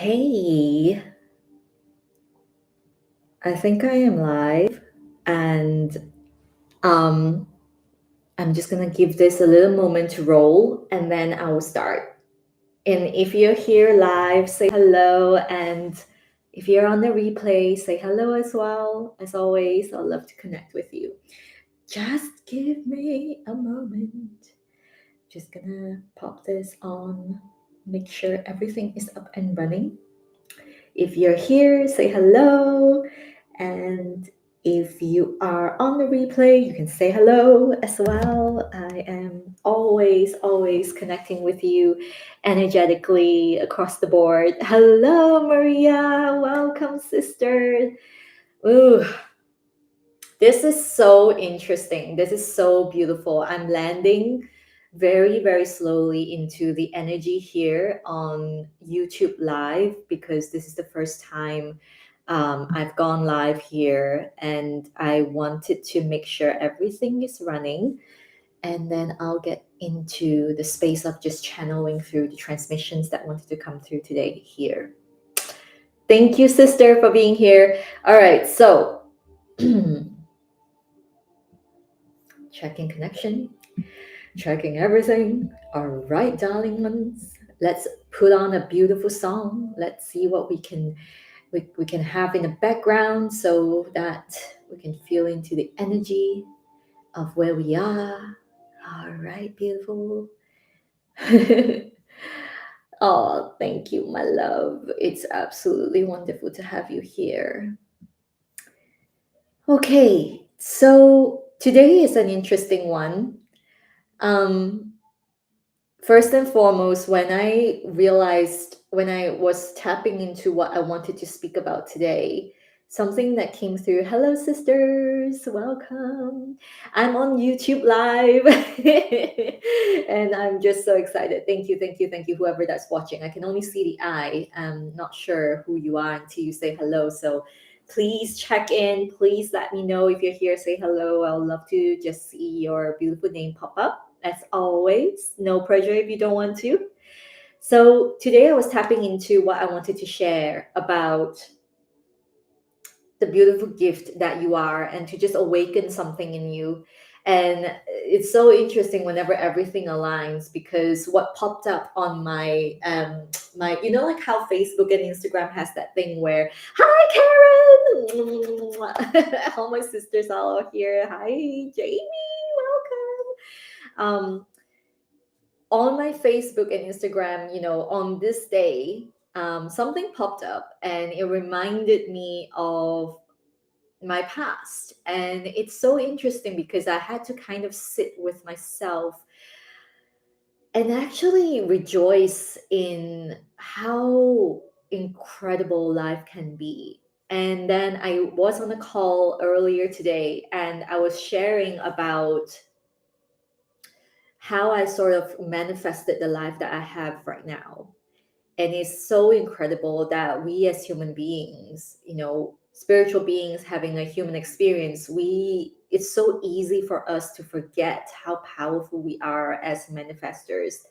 Okay, I think I am live, and um, I'm just gonna give this a little moment to roll, and then I will start. And if you're here live, say hello, and if you're on the replay, say hello as well. As always, I'd love to connect with you. Just give me a moment. Just gonna pop this on, make sure everything is up and running. If you're here, say hello. And if you are on the replay, you can say hello as well. I am always connecting with you energetically across the board. Hello, Maria. Welcome, sister. Ooh, this is so interesting. This is so beautiful. I'm landing very slowly into the energy here on YouTube Live because this is the first time I've gone live here, and I wanted to make sure everything is running. And then I'll get into the space of just channeling through the transmissions that wanted to come through today here. Thank you, sister, for being here. All right, so checking connection, checking everything. All right, darling ones, let's put on a beautiful song. Let's see what we can have in the background so that we can feel into the energy of where we are. All right, beautiful. Oh, thank you, my love. It's absolutely wonderful to have you here. Okay, so today is an interesting one. Um, First and foremost, when I was tapping into what I wanted to speak about today, something that came through. Hello, sisters, welcome. I'm on YouTube Live, and I'm just so excited. Thank you, whoever that's watching. I can only see the eye. I'm not sure who you are until you say hello. So please check in. Please let me know if you're here. Say hello. I would love to just see your beautiful name pop up. As always, no pressure if you don't want to. So today I was tapping into what I wanted to share about the beautiful gift that you are, and to just awaken something in you. And it's so interesting whenever everything aligns, because what popped up on my like how Facebook and Instagram has that thing where, hi Karen, all my sisters are all here. Hi Jamie, welcome. On my Facebook and Instagram, on this day, something popped up and it reminded me of my past. And it's so interesting because I had to kind of sit with myself and actually rejoice in how incredible life can be. And then I was on a call earlier today and I was sharing about how I sort of manifested the life that I have right now. And it's so incredible that we as human beings, spiritual beings having a human experience, it's so easy for us to forget how powerful we are as manifestors.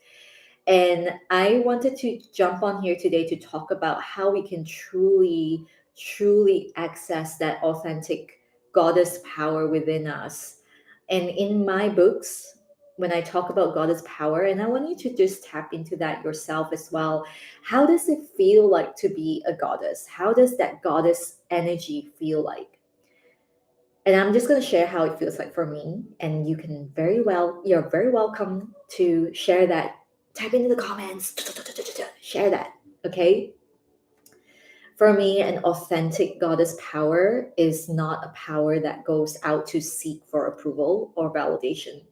And I wanted to jump on here today to talk about how we can truly access that authentic goddess power within us. And in my books, when I talk about goddess power, and I want you to just tap into that yourself as well. How does it feel like to be a goddess? How does that goddess energy feel like? And I'm just going to share how it feels like for me. And you're very welcome to share that. Type into the comments, share that. Okay. For me, an authentic goddess power is not a power that goes out to seek for approval or validation.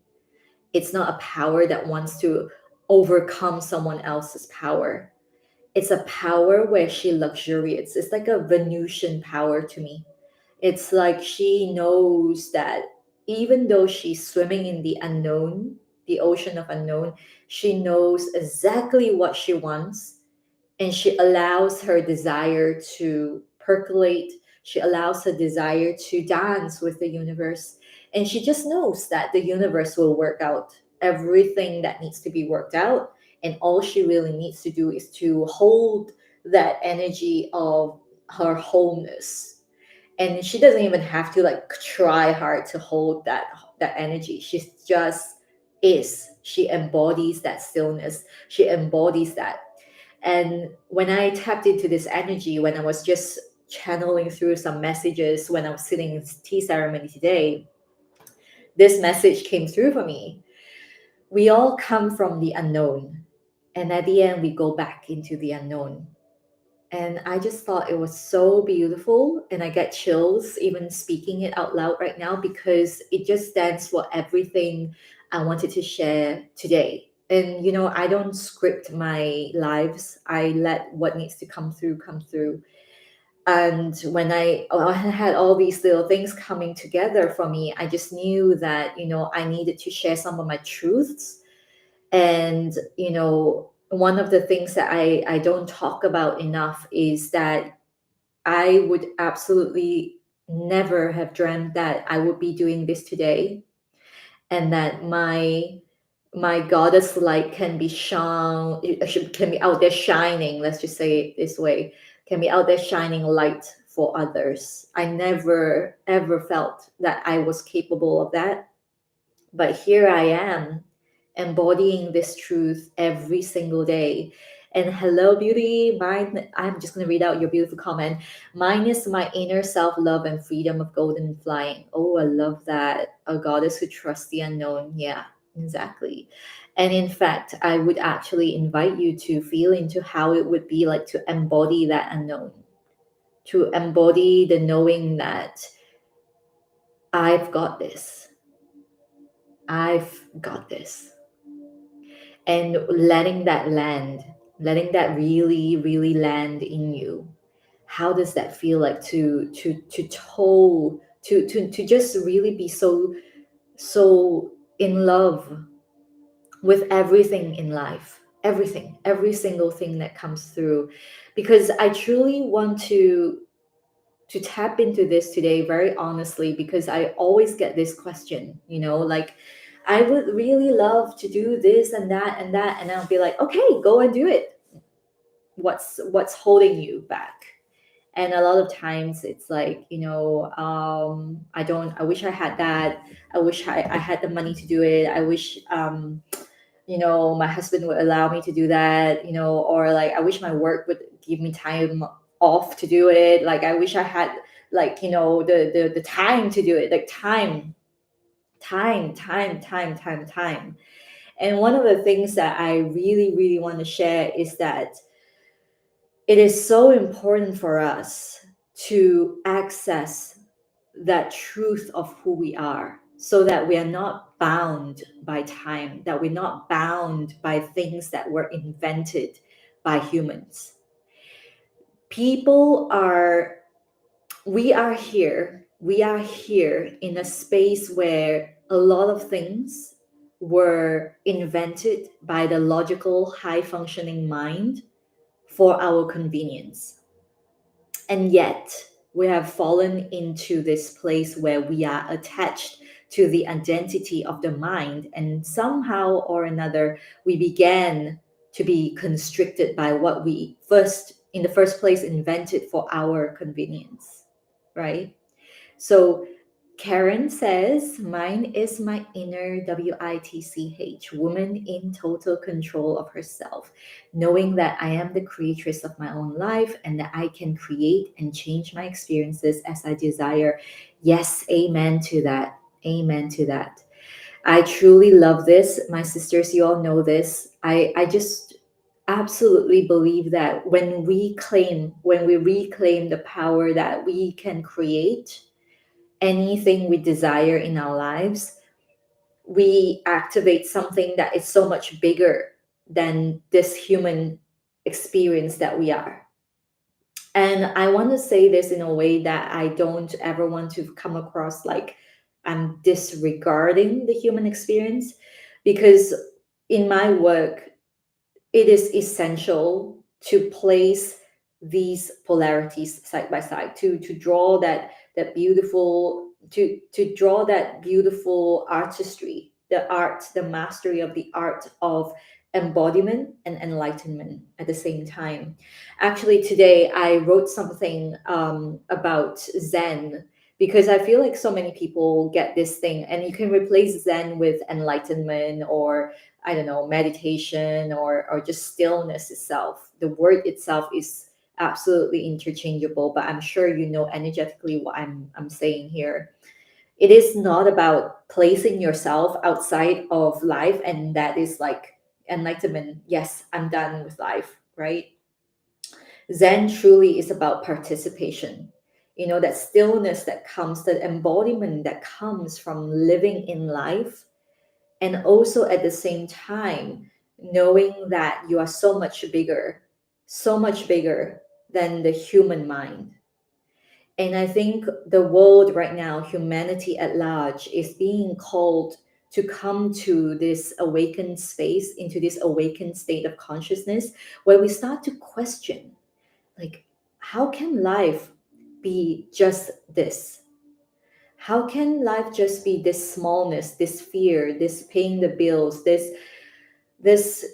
It's not a power that wants to overcome someone else's power. It's a power where she luxuriates. It's like a Venusian power to me. It's like she knows that even though she's swimming in the unknown, the ocean of unknown, she knows exactly what she wants, and she allows her desire to percolate. She allows her desire to dance with the universe. And she just knows that the universe will work out everything that needs to be worked out. And all she really needs to do is to hold that energy of her wholeness. And she doesn't even have to like try hard to hold that energy. She just is. She embodies that stillness. She embodies that. And when I tapped into this energy, when I was just channeling through some messages when I was sitting in tea ceremony today, this message came through for me. We all come from the unknown, and at the end we go back into the unknown. And I just thought it was so beautiful, and I get chills even speaking it out loud right now, because it just stands for everything I wanted to share today. And I don't script my lives. I let what needs to come through. And when I had all these little things coming together for me, I just knew that I needed to share some of my truths. And one of the things that I don't talk about enough is that I would absolutely never have dreamt that I would be doing this today, and that my goddess light can be shone, can be out there shining, let's just say it this way, can be out there shining light for others. I never ever felt that I was capable of that, but here I am embodying this truth every single day. And hello, beauty. Mine, I'm just going to read out your beautiful comment. Mine is my inner self love and freedom of golden flying. Oh, I love that. A goddess who trusts the unknown. Yeah, exactly. And in fact, I would actually invite you to feel into how it would be like to embody that unknown, to embody the knowing that I've got this. I've got this. And letting that land, letting that really really land in you. How does that feel like to toe to just really be so in love with everything in life, everything, every single thing that comes through? Because I truly want to tap into this today very honestly, because I always get this question, like, I would really love to do this and that and that, and I'll be like, okay, go and do it. What's holding you back? And a lot of times it's like, I wish I had that. I wish I had the money to do it. I wish my husband would allow me to do that, or like I wish my work would give me time off to do it. Like I wish I had, like, the time to do it. Like time. And one of the things that I really really want to share is that it is so important for us to access that truth of who we are, so that we are not bound by time, that we're not bound by things that were invented by humans. People are, we are here in a space where a lot of things were invented by the logical high functioning mind for our convenience. And yet, we have fallen into this place where we are attached to the identity of the mind, and somehow or another, we began to be constricted by what we in the first place, invented for our convenience, right? So Karen says, mine is my inner WITCH, woman in total control of herself, knowing that I am the creatress of my own life and that I can create and change my experiences as I desire. Yes, amen to that. Amen to that. I truly love this. My sisters, you all know this. I just absolutely believe that when we reclaim the power that we can create anything we desire in our lives, we activate something that is so much bigger than this human experience that we are. And I want to say this in a way that I don't ever want to come across like I'm disregarding the human experience, because in my work, it is essential to place these polarities side by side, to draw that beautiful, to draw that beautiful artistry the mastery of the art of embodiment and enlightenment at the same time. Actually, today I wrote something about Zen, because I feel like so many people get this thing, and you can replace Zen with enlightenment, or I don't know, meditation, or just stillness itself. The word itself is absolutely interchangeable, but I'm sure you know energetically what I'm saying here. It is not about placing yourself outside of life, and that is like enlightenment. Yes, I'm done with life, right? Zen truly is about participation. You know, that stillness that comes, that embodiment that comes from living in life, and also at the same time, knowing that you are so much bigger than the human mind. And I think the world right now, humanity at large, is being called to come to this awakened space, into this awakened state of consciousness, where we start to question, like, how can life be just this? How can life just be this smallness, this fear, this paying the bills, this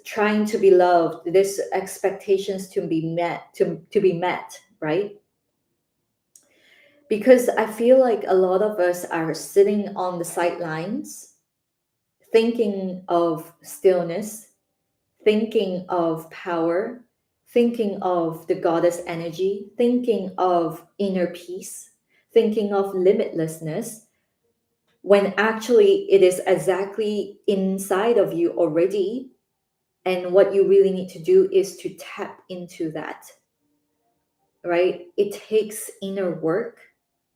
trying to be loved, this expectations to be met, to be met, right? Because I feel like a lot of us are sitting on the sidelines, thinking of stillness, thinking of power, thinking of the goddess energy, thinking of inner peace, thinking of limitlessness, when actually it is exactly inside of you already. And what you really need to do is to tap into that, right? It takes inner work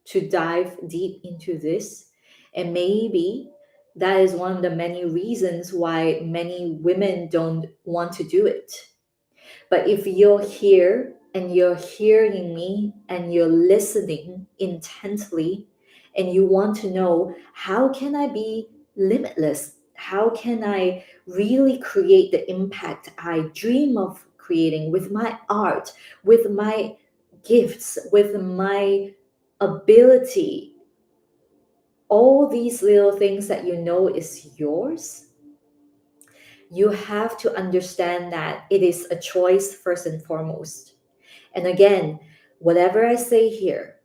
to dive deep into this. And maybe that is one of the many reasons why many women don't want to do it. But if you're here and you're hearing me and you're listening intently, and you want to know, how can I be limitless? How can I really create the impact I dream of creating with my art, with my gifts, with my ability? All these little things that you know is yours, you have to understand that it is a choice first and foremost. And again, whatever I say here,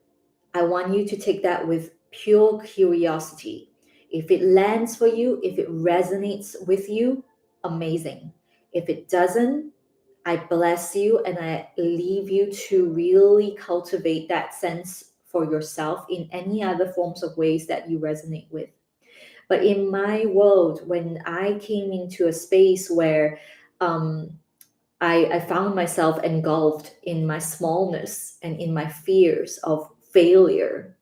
I want you to take that with pure curiosity. If it lands for you, if it resonates with you, amazing. If it doesn't, I bless you and I leave you to really cultivate that sense for yourself in any other forms of ways that you resonate with. But in my world, when I came into a space where um, I found myself engulfed in my smallness and in my fears of failure.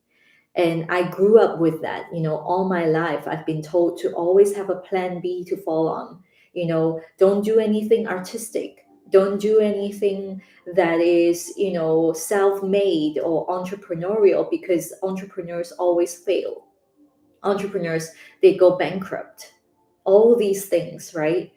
And I grew up with that, you know, all my life. I've been told to always have a plan B to fall on. You know, don't do anything artistic. Don't do anything that is, you know, self made or entrepreneurial, because entrepreneurs always fail. Entrepreneurs, they go bankrupt. All these things, right?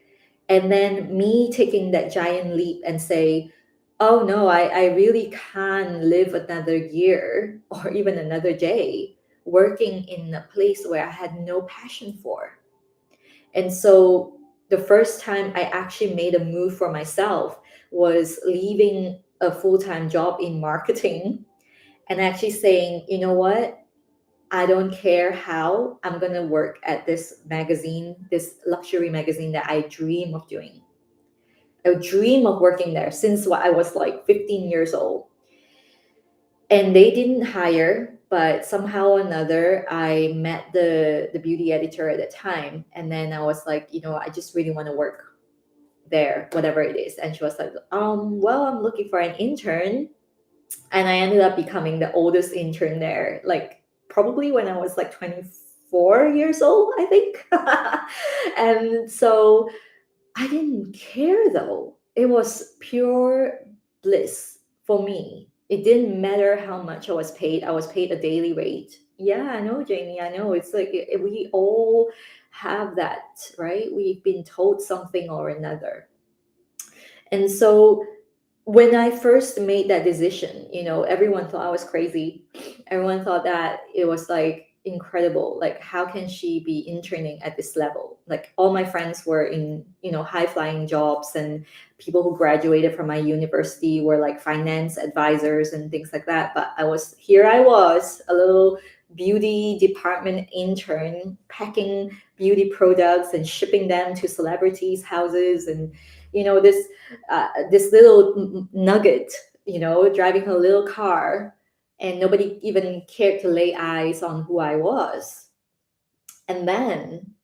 And then me taking that giant leap and say, oh no, I really can't live another year or even another day working in a place where I had no passion for. And so the first time I actually made a move for myself was leaving a full-time job in marketing and actually saying, you know what? I don't care how, I'm going to work at this magazine, this luxury magazine that I dream of doing. I dream of working there since I was like 15 years old. And they didn't hire, but somehow or another, I met the beauty editor at the time. And then I was like, you know, I just really want to work there, whatever it is. And she was like, well, I'm looking for an intern. And I ended up becoming the oldest intern there, like probably when I was like 24 years old, I think. And so I didn't care though. It was pure bliss for me. It didn't matter how much I was paid. I was paid a daily rate. Yeah, I know, Jamie. I know. It's like we all have that, right? We've been told something or another. And so when I first made that decision, you know, everyone thought I was crazy. Everyone thought that it was like, incredible. Like, how can she be interning at this level? Like, all my friends were in, high flying jobs, and people who graduated from my university were like finance advisors and things like that. But I was a little beauty department intern, packing beauty products and shipping them to celebrities' houses, and this little nugget, driving a little car, and nobody even cared to lay eyes on who I was. And then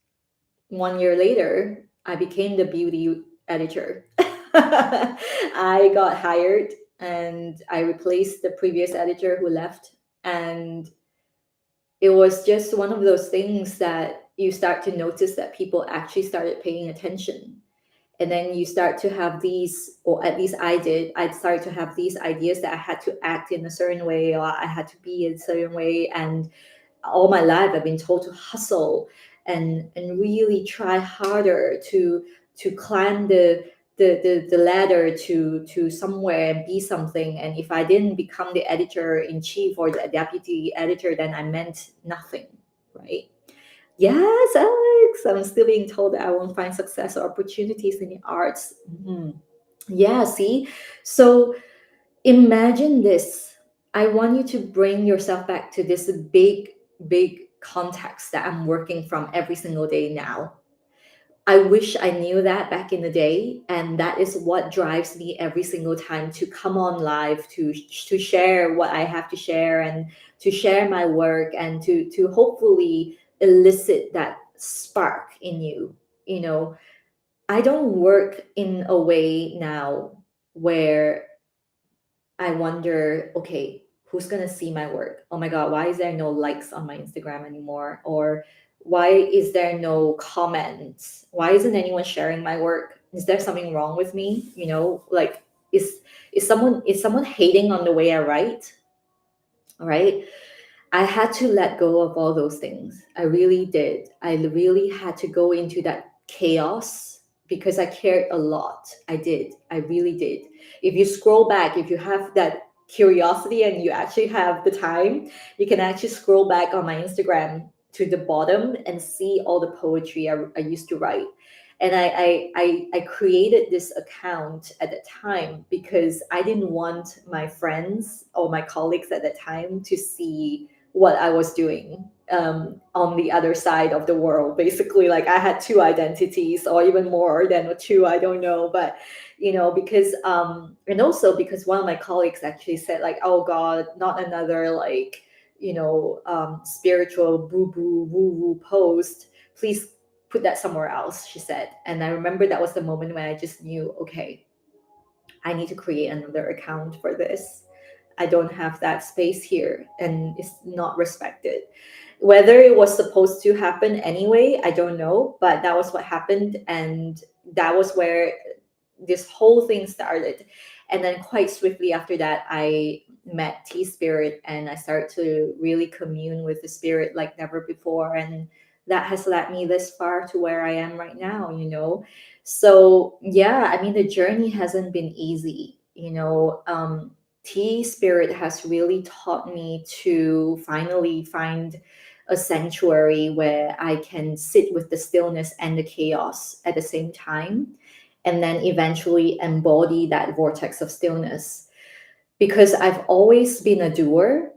1 year later, I became the beauty editor. I got hired and I replaced the previous editor who left. And it was just one of those things that you start to notice that people actually started paying attention. And then you start to have these, or at least I started to have these ideas that I had to act in a certain way, or I had to be in a certain way. And all my life I've been told to hustle and really try harder to climb the ladder to somewhere and be something. And if I didn't become the editor in chief or the deputy editor, then I meant nothing, right? Yes, Alex, I'm still being told that I won't find success or opportunities in the arts. Mhm. Yeah, see? So imagine this. I want you to bring yourself back to this big, big context that I'm working from every single day now. I wish I knew that back in the day, and that is what drives me every single time to come on live to share what I have to share, and to share my work, and to hopefully elicit that spark in you. You know, I don't work in a way now where I wonder, okay, who's gonna see my work? Oh my God, why is there no likes on my Instagram anymore? Or why is there no comments? Why isn't anyone sharing my work? Is there something wrong with me? Like, is someone hating on the way I write? All right. I had to let go of all those things. I really did. I really had to go into that chaos because I cared a lot. I did. I really did. If you scroll back, if you have that curiosity and you actually have the time, you can actually scroll back on my Instagram to the bottom and see all the poetry I used to write. And I created this account at the time because I didn't want my friends or my colleagues at the time to see what I was doing on the other side of the world. Basically, like, I had two identities, or even more than two, I don't know. But because and also because one of my colleagues actually said, like, oh God, not another, like, spiritual boo boo woo woo post. Please put that somewhere else, she said. And I remember that was the moment when I just knew, okay, I need to create another account for this. I don't have that space here, and it's not respected. Whether it was supposed to happen anyway, I don't know, but that was what happened. And that was where this whole thing started. And then quite swiftly after that, I met Tea Spirit, and I started to really commune with the spirit like never before. And that has led me this far to where I am right now. So yeah, I mean, the journey hasn't been easy. Tea Spirit has really taught me to finally find a sanctuary where I can sit with the stillness and the chaos at the same time, and then eventually embody that vortex of stillness. Because I've always been a doer,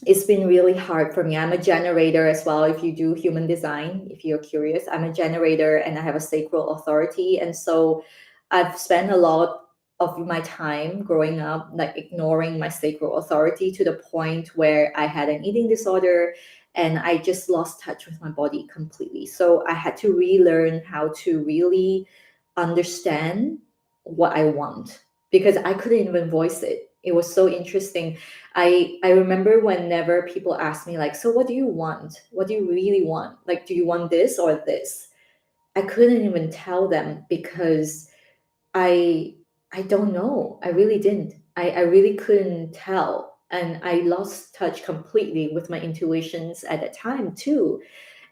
it's been really hard for me. I'm a generator as well. If you do human design, if you're curious, I'm a generator and I have a sacral authority. And so I've spent a lot of my time growing up like ignoring my sacral authority, to the point where I had an eating disorder and I just lost touch with my body completely. So I had to relearn how to really understand what I want, because I couldn't even voice it. It was so interesting. I remember whenever people ask me, like, so what do you want? What do you really want? Like, do you want this or this? I couldn't even tell them because I I don't know. I really didn't. I really couldn't tell. And I lost touch completely with my intuitions at that time too.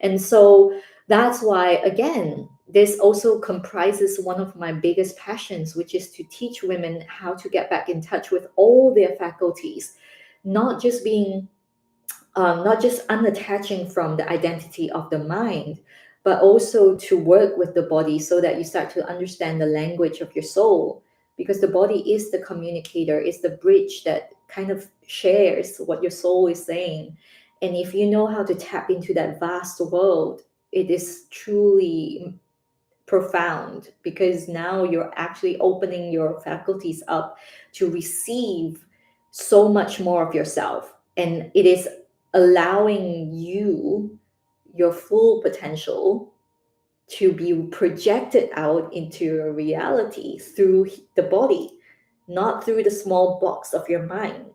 And so that's why, again, this also comprises one of my biggest passions, which is to teach women how to get back in touch with all their faculties, not just being not just unattaching from the identity of the mind, but also to work with the body so that you start to understand the language of your soul. Because the body is the communicator, is the bridge that kind of shares what your soul is saying. And if you know how to tap into that vast world, it is truly profound, because now you're actually opening your faculties up to receive so much more of yourself, and it is allowing you your full potential to be projected out into your reality through the body, not through the small box of your mind.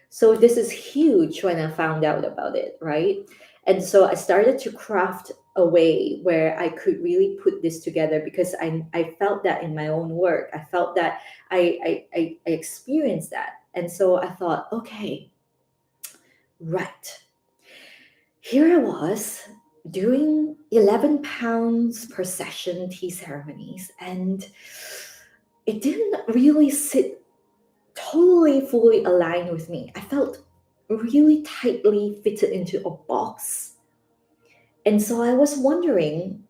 So this is huge when I found out about it, right? And so I started to craft a way where I could really put this together, because I felt that in my own work. I felt that I experienced that. And so I thought, okay, right. Here I was doing 11 pounds per session tea ceremonies, and it didn't really sit totally fully aligned with me. I felt really tightly fitted into a box. And so I was wondering,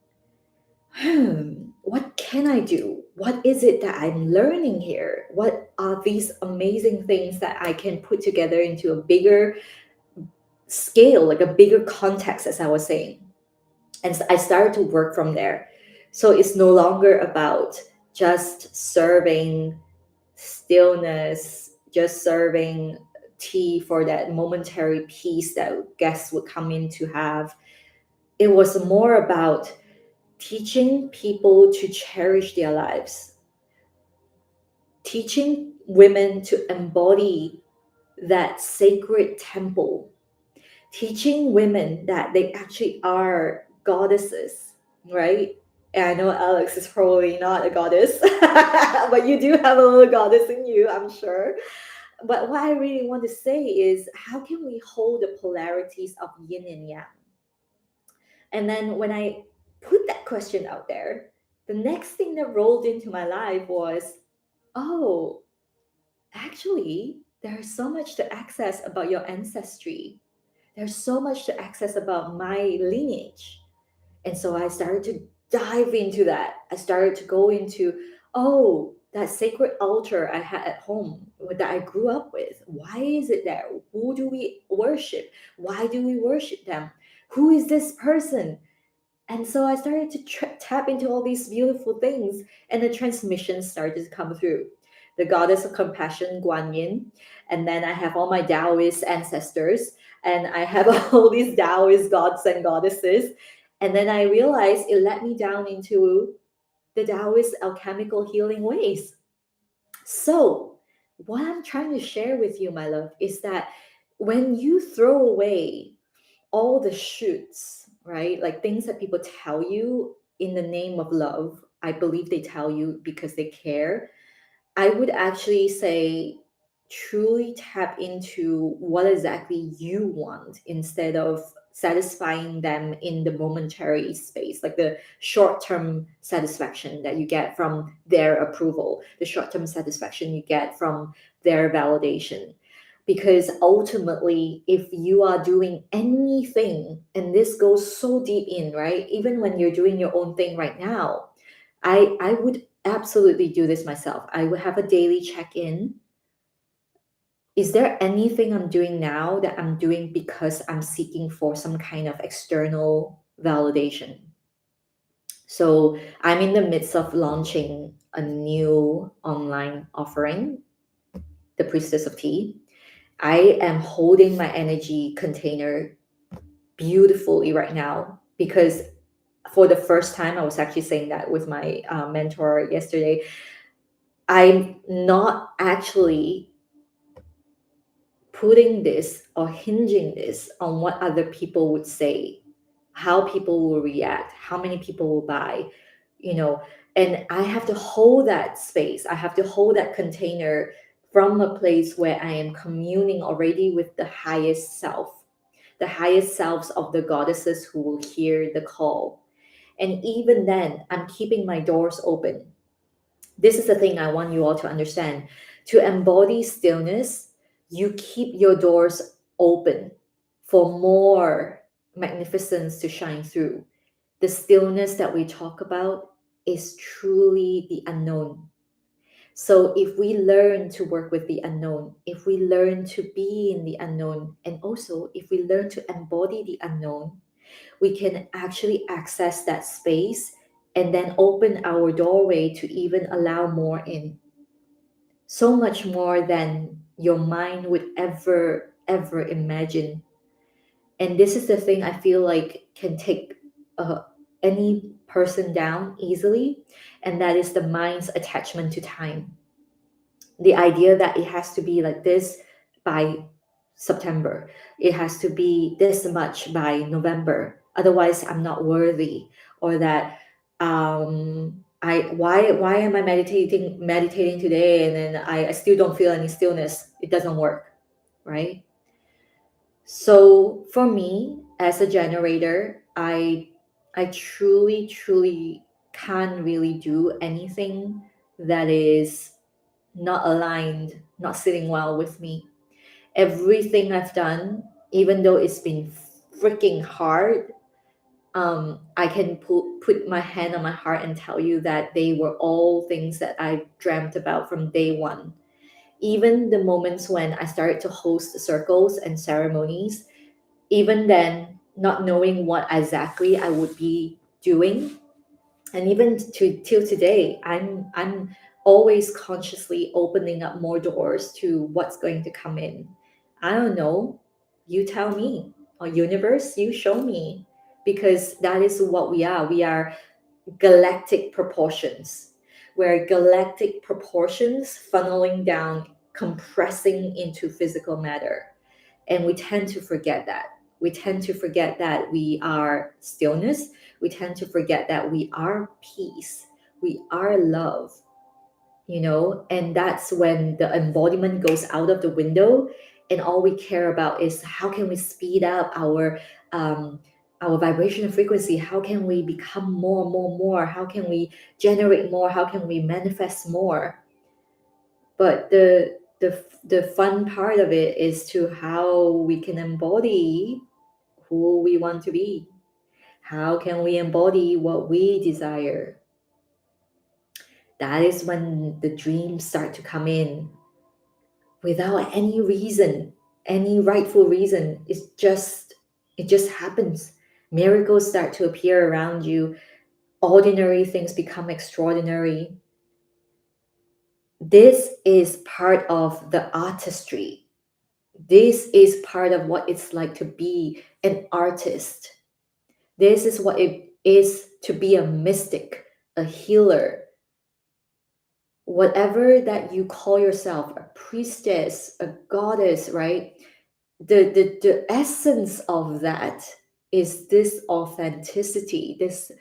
what can I do? What is it that I'm learning here? What are these amazing things that I can put together into a bigger scale, like a bigger context, as I was saying? And I started to work from there. So it's no longer about just serving stillness, just serving tea for that momentary peace that guests would come in to have. It was more about teaching people to cherish their lives, teaching women to embody that sacred temple, teaching women that they actually are goddesses, right? And I know Alex is probably not a goddess, but you do have a little goddess in you, I'm sure. But what I really want to say is, how can we hold the polarities of yin and yang? And then when I put that question out there, the next thing that rolled into my life was, oh, actually, there's so much to access about your ancestry. There's so much to access about my lineage. And so I started to dive into that. I started to go into, oh, that sacred altar I had at home that I grew up with. Why is it there? Who do we worship? Why do we worship them? Who is this person? And so I started to tap into all these beautiful things, and the transmissions started to come through. The goddess of compassion, Guan Yin, and then I have all my Taoist ancestors, and I have all these Taoist gods and goddesses. And then I realized it led me down into the Taoist alchemical healing ways. So, what I'm trying to share with you, my love, is that when you throw away all the shoots, right? Like things that people tell you in the name of love, I believe they tell you because they care. I would actually say truly tap into what exactly you want, instead of satisfying them in the momentary space, like the short term satisfaction that you get from their approval, the short term satisfaction you get from their validation. Because ultimately, if you are doing anything, and this goes so deep in, right? Even when you're doing your own thing right now, I would absolutely do this myself. I would have a daily check-in. Is there anything I'm doing now that I'm doing because I'm seeking for some kind of external validation? So I'm in the midst of launching a new online offering, the Priestess of Tea. I am holding my energy container beautifully right now, because for the first time, I was actually saying that with my mentor yesterday, I'm not actually putting this or hinging this on what other people would say, how people will react, how many people will buy, you know, and I have to hold that space. I have to hold that container from a place where I am communing already with the highest self, the highest selves of the goddesses who will hear the call. And even then, I'm keeping my doors open. This is the thing I want you all to understand. To embody stillness, you keep your doors open for more magnificence to shine through. The stillness that we talk about is truly the unknown. So if we learn to work with the unknown, if we learn to be in the unknown, and also if we learn to embody the unknown, we can actually access that space and then open our doorway to even allow more in. So much more than your mind would ever imagine. And this is the thing I feel like can take uh, any person down easily, and that is the mind's attachment to time. The idea that it has to be like this by September, it has to be this much by November, otherwise I'm not worthy, or that I why am I meditating today and then I still don't feel any stillness. It doesn't work, right? So for me as a generator, I truly can't really do anything that is not aligned, not sitting well with me. Everything I've done, even though it's been freaking hard, I can put my hand on my heart and tell you that they were all things that I dreamt about from day one. Even the moments when I started to host circles and ceremonies, even then, not knowing what exactly I would be doing, and even to till today, I'm always consciously opening up more doors to what's going to come in. I don't know, you tell me, or universe, you show me, because that is what we are galactic proportions. We're galactic proportions funneling down, compressing into physical matter, and we tend to forget that. We tend to forget that we are stillness. We tend to forget that we are peace. We are love, and that's when the embodiment goes out of the window, and all we care about is how can we speed up um, our vibration and frequency. How can we become more? How can we generate more? How can we manifest more? But the fun part of it is to how we can embody who we want to be. How can we embody what we desire? That is when the dreams start to come in without any reason, any rightful reason. It just happens. Miracles start to appear around you. Ordinary things become extraordinary. This is part of the artistry. This is part of what it's like to be an artist. This is what it is to be a mystic, a healer, whatever that you call yourself, a priestess, a goddess, right? The essence of that is this authenticity, this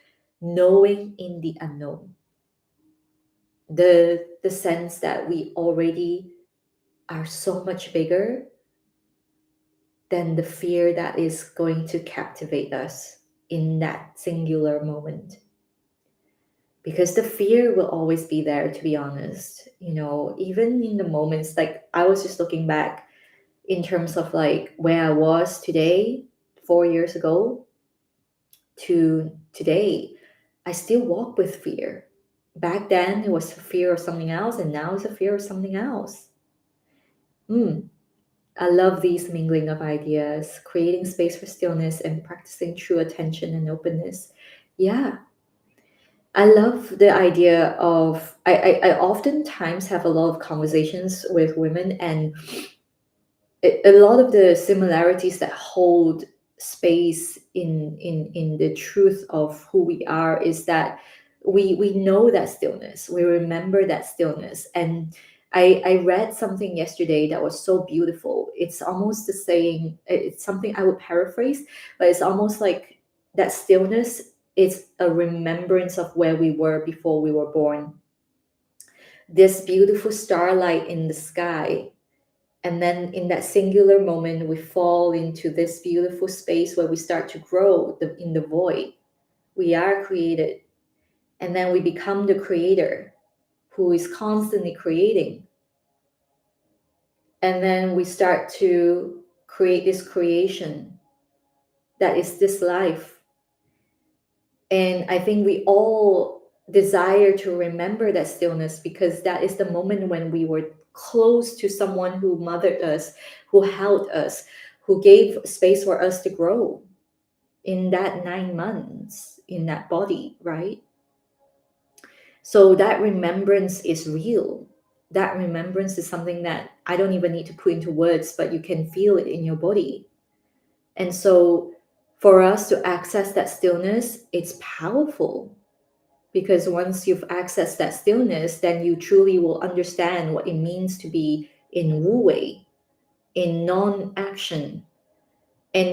knowing in the unknown, the sense that we already are so much bigger than the fear that is going to captivate us in that singular moment. Because the fear will always be there, to be honest. Even in the moments, like I was just looking back in terms of like where I was today, 4 years ago, to today, I still walk with fear. Back then, it was a fear of something else, and now it's a fear of something else. I love these mingling of ideas, creating space for stillness and practicing true attention and openness. Yeah, I love the idea of. I oftentimes have a lot of conversations with women, and a lot of the similarities that hold space in the truth of who we are is that we know that stillness, we remember that stillness. And I read something yesterday that was so beautiful. It's almost the saying, it's something I would paraphrase, but it's almost like that stillness is a remembrance of where we were before we were born. This beautiful starlight in the sky, and then in that singular moment, we fall into this beautiful space where we start to grow in the void. We are created. And then we become the creator who is constantly creating. And then we start to create this creation. that is this life. And I think we all desire to remember that stillness, because that is the moment when we were close to someone who mothered us, who held us, who gave space for us to grow in that 9 months in that body, right? So that remembrance is real. That remembrance is something that I don't even need to put into words, but you can feel it in your body. And so for us to access that stillness, it's powerful, because once you've accessed that stillness, then you truly will understand what it means to be in wu wei, in non-action. And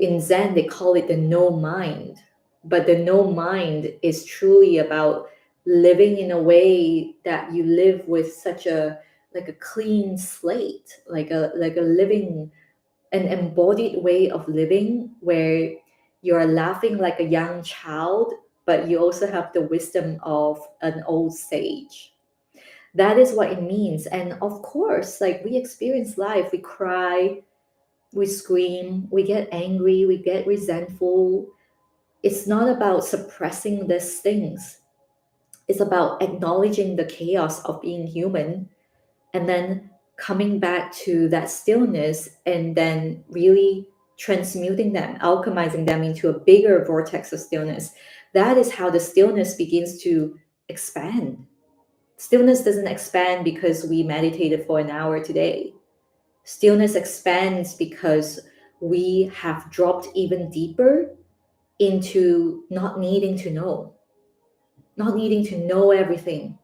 in Zen they call it the no mind, but the no mind is truly about living in a way that you live with such a like a clean slate, like a living, an embodied way of living, where you're laughing like a young child, but you also have the wisdom of an old sage. That is what it means. And of course, like, we experience life, we cry, we scream, we get angry, we get resentful. It's not about suppressing these things. It's about acknowledging the chaos of being human, and then coming back to that stillness, and then really transmuting them, alchemizing them into a bigger vortex of stillness. That is how the stillness begins to expand. Stillness doesn't expand because we meditated for an hour today. Stillness expands because we have dropped even deeper into not needing to know, not needing to know everything,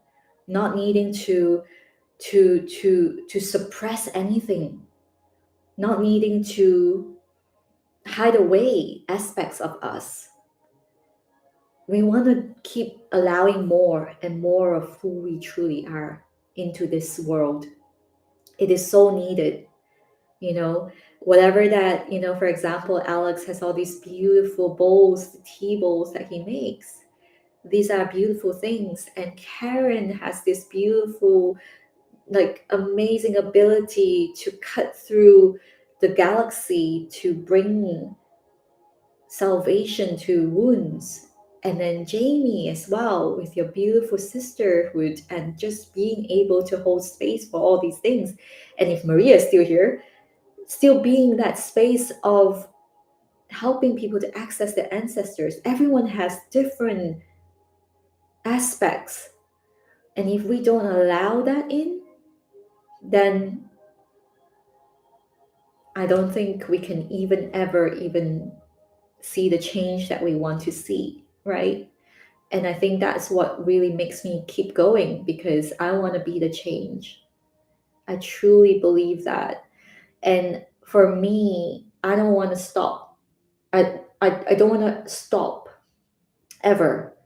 not needing to suppress anything, not needing to hide away aspects of us. We want to keep allowing more and more of who we truly are into this world. It is so needed. you know Whatever that, for example, Alex has all these beautiful bowls, the tea bowls that he makes. These are beautiful things. And Karen has this beautiful, like, amazing ability to cut through the galaxy to bring salvation to wounds. And then Jamie as well, with your beautiful sisterhood and just being able to hold space for all these things. And if Maria is still here, still being that space of helping people to access their ancestors. Everyone has different aspects. And if we don't allow that in, then I don't think we can even ever even see the change that we want to see, right? And I think that's what really makes me keep going, because I want to be the change. I truly believe that. And for me, I don't want to stop. I don't want to stop ever.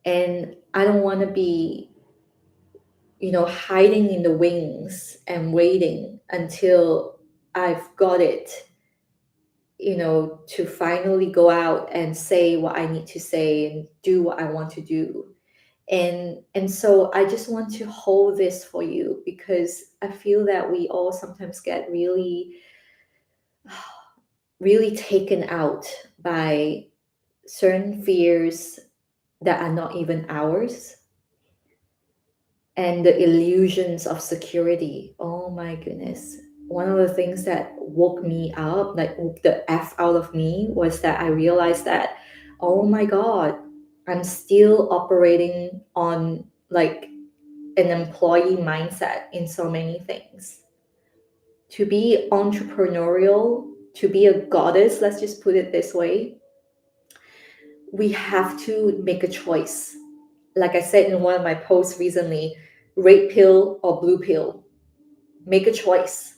And I don't want to be, hiding in the wings and waiting until I've got it, to finally go out and say what I need to say and do what I want to do. And so I just want to hold this for you, because I feel that we all sometimes get really, really taken out by certain fears that are not even ours, and the illusions of security. Oh my goodness. One of the things that woke me up, like woke the F out of me, was that I realized that, oh my God, I'm still operating on like an employee mindset in so many things. To be entrepreneurial, to be a goddess, let's just put it this way, we have to make a choice. Like I said in one of my posts recently, red pill or blue pill. Make a choice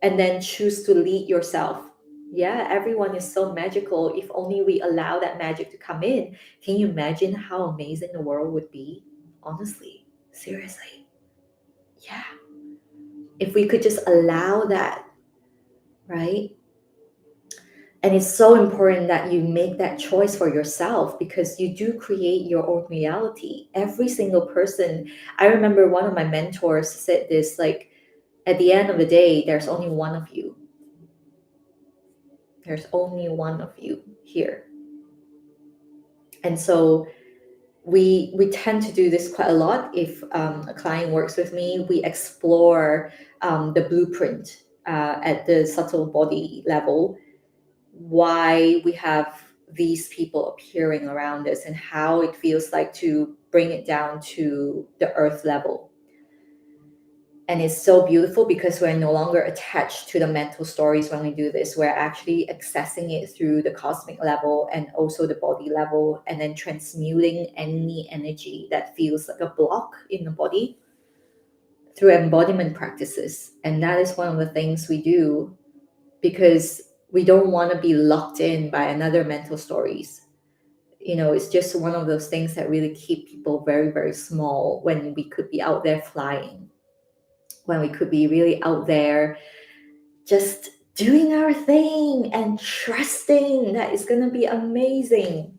and then choose to lead yourself. Yeah, everyone is so magical. If only we allow that magic to come in. Can you imagine how amazing the world would be? Honestly, seriously. Yeah. If we could just allow that, right? And it's so important that you make that choice for yourself, because you do create your own reality. Every single person. I remember one of my mentors said this, like, at the end of the day, there's only one of you. There's only one of you here. And so we tend to do this quite a lot. If a client works with me, we explore the blueprint at the subtle body level, why we have these people appearing around us and how it feels like to bring it down to the earth level. And it's so beautiful because we're no longer attached to the mental stories when we do this. We're actually accessing it through the cosmic level and also the body level, and then transmuting any energy that feels like a block in the body through embodiment practices. And that is one of the things we do because we don't want to be locked in by another mental stories. It's just one of those things that really keep people very, very small when we could be out there flying, when we could be really out there just doing our thing and trusting that it's going to be amazing.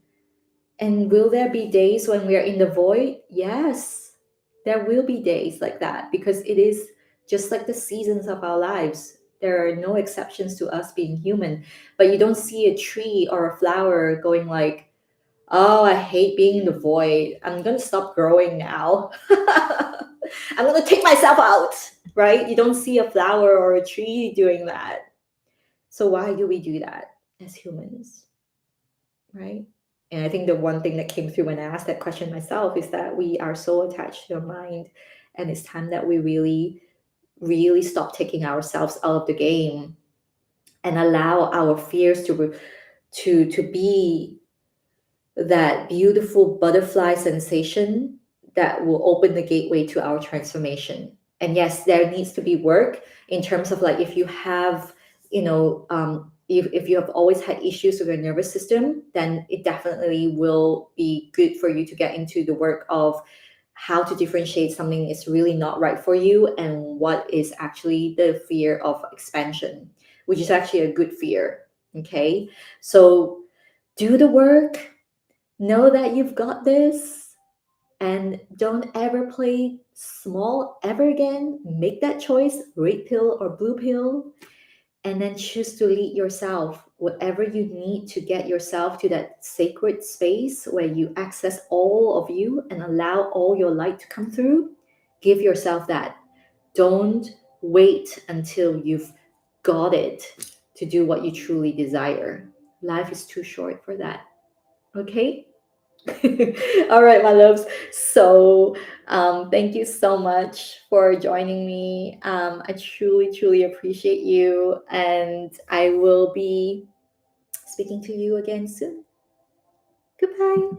And will there be days when we are in the void? Yes, there will be days like that, because it is just like the seasons of our lives. There are no exceptions to us being human. But you don't see a tree or a flower going like, oh, I hate being in the void. I'm going to stop growing now. I'm going to take myself out, right? You don't see a flower or a tree doing that. So why do we do that as humans, right? And I think the one thing that came through when I asked that question myself is that we are so attached to the mind, and it's time that we really, really stop taking ourselves out of the game and allow our fears to be that beautiful butterfly sensation that will open the gateway to our transformation. And yes, there needs to be work in terms of like, if you have, if you have always had issues with your nervous system, then it definitely will be good for you to get into the work of how to differentiate something is really not right for you and what is actually the fear of expansion, which is actually a good fear. Okay, so do the work. Know that you've got this, and don't ever play small ever again. Make that choice, red pill or blue pill, and then choose to lead yourself. Whatever you need to get yourself to that sacred space where you access all of you and allow all your light to come through, give yourself that. Don't wait until you've got it to do what you truly desire. Life is too short for that. Okay? All right, my loves. So, thank you so much for joining me. I truly, truly appreciate you, and I will be speaking to you again soon. Goodbye.